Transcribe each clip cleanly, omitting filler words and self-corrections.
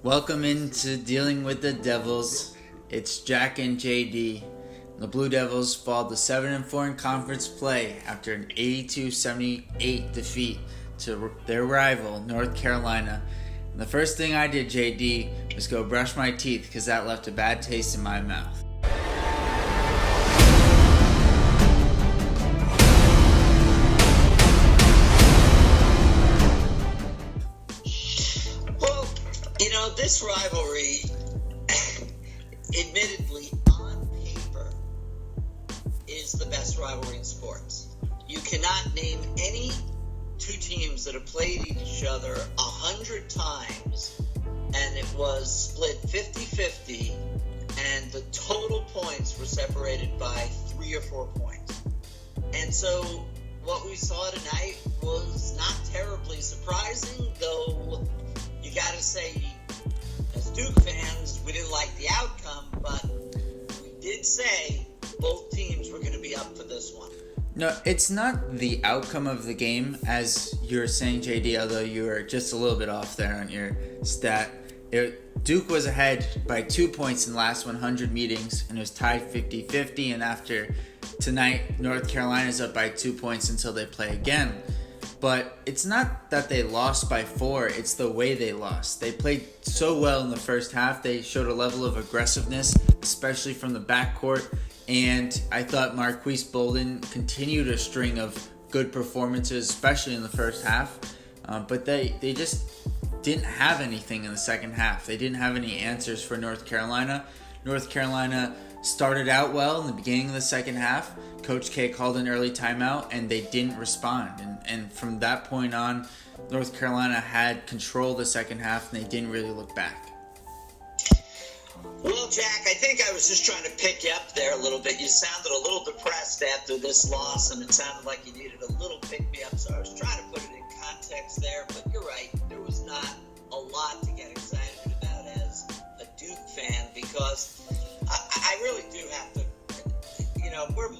Welcome into Dealing with the Devils. It's Jack and JD. The Blue Devils fall to 7-4 in conference play after an 82-78 defeat to their rival, North Carolina. And the first thing I did, JD, was go brush my teeth because that left a bad taste in my mouth. This rivalry, admittedly, on paper, is the best rivalry in sports. You cannot name any two teams that have played each other 100 times, and it was split 50-50, and the total points were separated by 3 or 4 points. And so what we saw tonight was not terribly surprising, though you got to say, as Duke fans, we didn't like the outcome, but we did say both teams were going to be up for this one. No, it's not the outcome of the game, as you're saying, JD, although you were just a little bit off there on your stat. Duke was ahead by 2 points in the last 100 meetings, and it was tied 50-50, and after tonight, North Carolina's up by 2 points until they play again. But it's not that they lost by 4, it's the way they lost. They played so well in the first half. They showed a level of aggressiveness, especially from the backcourt. And I thought Marquise Bolden continued a string of good performances, especially in the first half. But they just didn't have anything in the second half. They didn't have any answers for North Carolina. North Carolina started out well in the beginning of the second half. Coach K called an early timeout, and they didn't respond. And from that point on, North Carolina had control the second half, and they didn't really look back. Well, Jack, I think I was just trying to pick you up there a little bit. You sounded a little depressed after this loss, and it sounded like you needed a little pick-me-up, so I was trying to put it in context there. But you're right, there was not a lot to get excited about as a Duke fan, because I really do have to, we're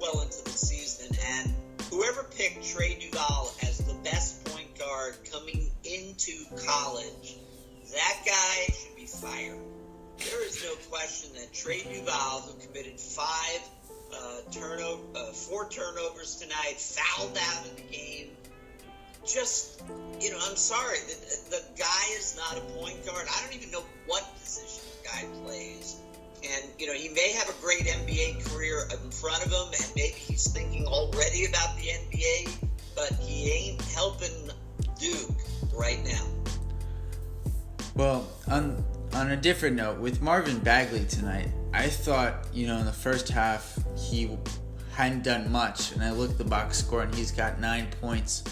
well into the season, and whoever picked Trey Duval as the best point guard coming into college, that guy should be fired. There is no question that Trey Duval, who committed 4 turnovers tonight, fouled out of the game, just, I'm sorry, the guy is not a point guard. I don't even know what position the guy plays. And, he may have a great NBA career in front of him, and maybe he's thinking already about the NBA, but he ain't helping Duke right now. Well, on a different note, with Marvin Bagley tonight, I thought, in the first half, he hadn't done much. And I looked at the box score, and he's got 9 points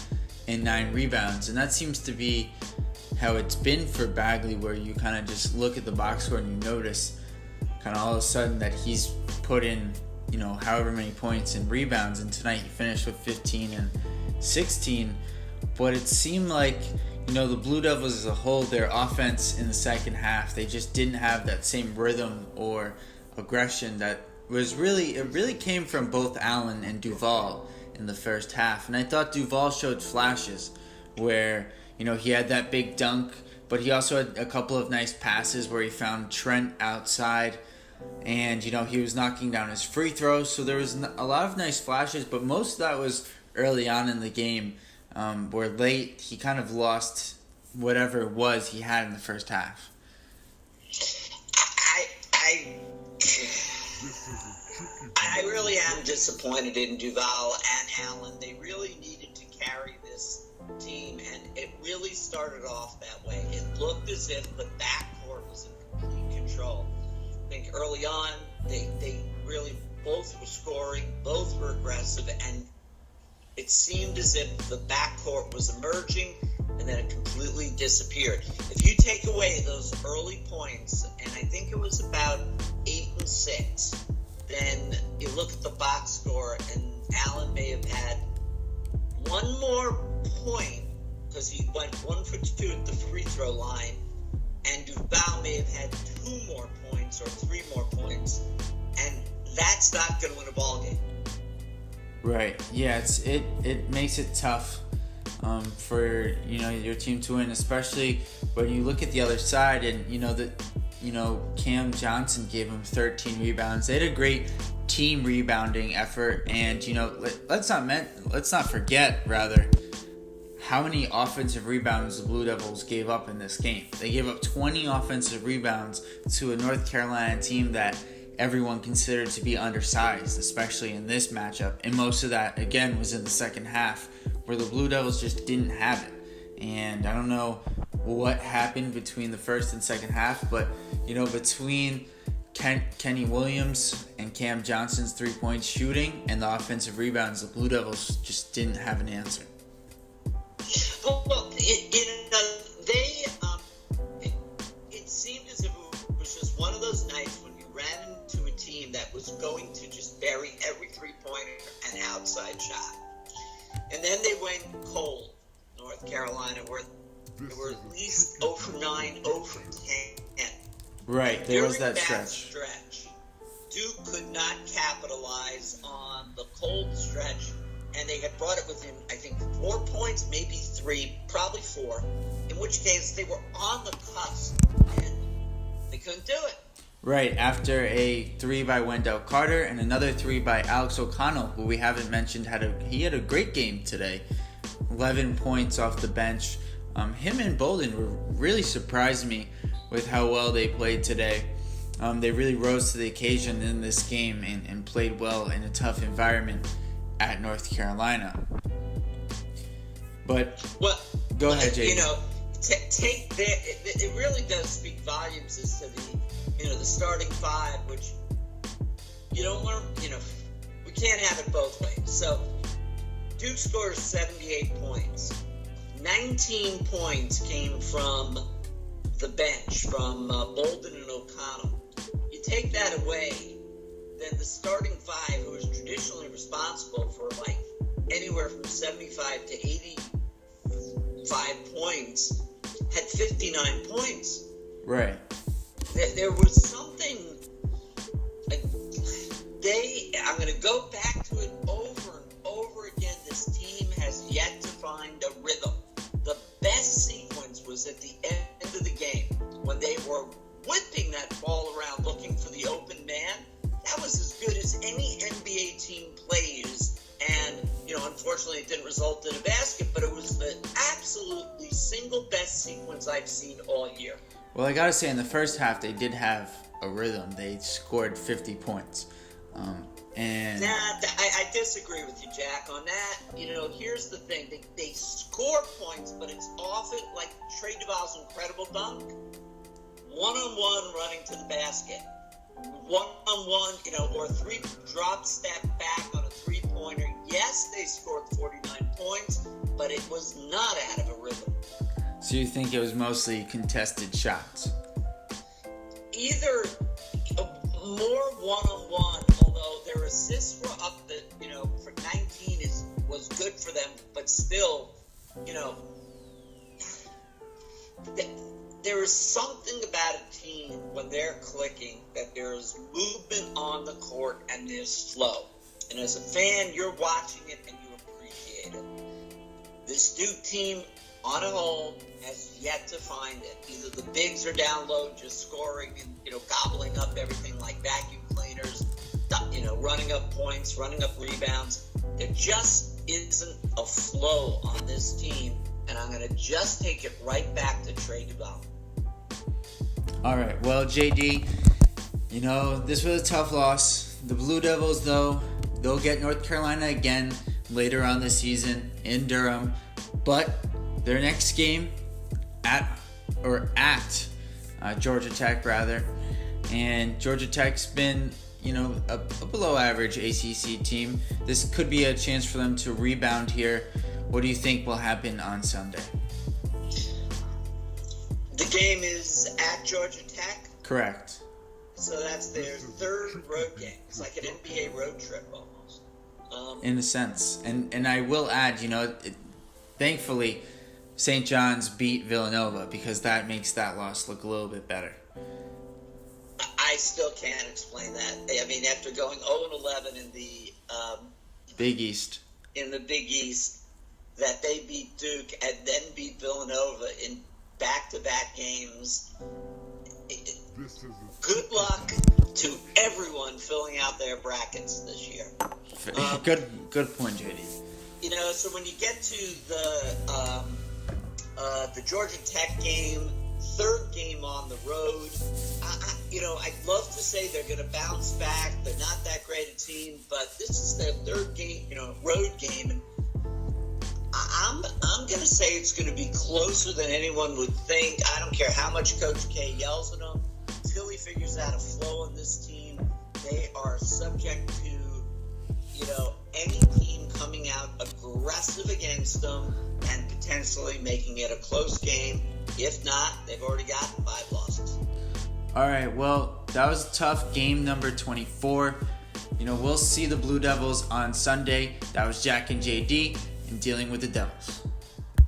and 9 rebounds. And that seems to be how it's been for Bagley, where you kind of just look at the box score and you notice kind of all of a sudden that he's put in, however many points and rebounds. And tonight he finished with 15 and 16. But it seemed like, the Blue Devils as a whole, their offense in the second half, they just didn't have that same rhythm or aggression that was really came from both Allen and Duval in the first half. And I thought Duval showed flashes where, he had that big dunk, but he also had a couple of nice passes where he found Trent outside, and, he was knocking down his free throws. So there was a lot of nice flashes, but most of that was early on in the game, where late he kind of lost whatever it was he had in the first half. I really am disappointed in Duval and Allen. They really needed to carry this team, and it really started off that way. It looked as if the backcourt was in complete control. I think early on, they really both were scoring, both were aggressive, and it seemed as if the backcourt was emerging, and then it completely disappeared. If you take away those early points, and I think it was about 8 and 6, then you look at the box score, and Allen may have had one more point, because he went 1 for 2 at the free throw line, and Duval may have had 2 more points or 3 more points, and that's not going to win a ball game. Right. Yeah, it makes it tough for your team to win, especially But you look at the other side, and Cam Johnson gave him 13 rebounds. They had a great team rebounding effort, and let's not forget how many offensive rebounds the Blue Devils gave up in this game. They gave up 20 offensive rebounds to a North Carolina team that everyone considered to be undersized, especially in this matchup. And most of that, again, was in the second half, where the Blue Devils just didn't have it. And I don't know what happened between the first and second half, but between Kenny Williams and Cam Johnson's three-point shooting and the offensive rebounds, the Blue Devils just didn't have an answer. Well, it seemed as if it was just one of those nights when you ran into a team that was going to just bury every three-pointer and outside shot. And then they went cold, North Carolina, where they were at least 0 for 9, 0 for 10. Right, there was that During stretch. Duke could not capitalize on the cold stretch, and they had brought it within, I think, 4 points, maybe 3, probably 4, in which case they were on the cusp, and they couldn't do it. Right, after a 3 by Wendell Carter and another 3 by Alex O'Connell, who we haven't mentioned, he had a great game today. 11 points off the bench. Him and Bolden really surprised me with how well they played today. They really rose to the occasion in this game and played well in a tough environment at North Carolina. But go ahead, Jay. It really does speak volumes as to the starting five, which you don't learn. We can't have it both ways. So Duke scores 78 points. 19 points came from the bench, from Bolden and O'Connell. You take that away, then the starting five, who is traditionally responsible for anywhere from 75 to 85 points, had 59 points. Right. There was something. I'm going to go back to it over and over again. This team has yet to find a rhythm. The best sequence was at the end of the game when they were whipping that ball around looking for the open man. That was as good as any NBA team plays. And, unfortunately it didn't result in a basket, but it was the absolutely single best sequence I've seen all year. Well, I gotta say, in the first half, they did have a rhythm. They scored 50 points. I disagree with you, Jack, on that. Here's the thing. They score points, but it's often like Trey Duval's incredible dunk. One-on-one running to the basket. One-on-one, or 3 drop step back on a three-pointer. Yes, they scored 49 points, but it was not out of a rhythm. So you think it was mostly contested shots? Either more one-on-one, although their assists were up for 19 was good for them, but still, there is something about a team when they're clicking that there's movement on the court and there's flow. And as a fan, you're watching it and you appreciate it. This Duke team, on a whole, has yet to find it. Either the bigs are down low, just scoring and gobbling up everything like vacuum cleaners, running up points, running up rebounds. There just isn't a flow on this team, and I'm going to just take it right back to Trey Duval. All right, well, JD, this was a tough loss. The Blue Devils, though, they'll get North Carolina again later on this season in Durham, but their next game at Georgia Tech, and Georgia Tech's been a below average ACC team. This could be a chance for them to rebound here. What do you think will happen on Sunday? The game is at Georgia Tech? Correct. So that's their third road game. It's like an NBA road trip almost. In a sense. And I will add, thankfully, St. John's beat Villanova, because that makes that loss look a little bit better. I still can't explain that. I mean, after going 0-11 in the Big East, that they beat Duke and then beat Villanova in back-to-back games. Good luck to everyone filling out their brackets this year. Good point, JD. So when you get to the Georgia Tech game, third game on the road, I'd love to say they're going to bounce back. They're not that great a team, but this is their third game, road game. And I'm going to say it's going to be closer than anyone would think. I don't care how much Coach K yells at them. Until he figures out a flow in this team, they are subject to, any team coming out aggressive against them and potentially making it a close game. If not, they've already gotten 5 losses. All right, well, that was a tough game number 24. We'll see the Blue Devils on Sunday. That was Jack and JD in Dealing with the Devils.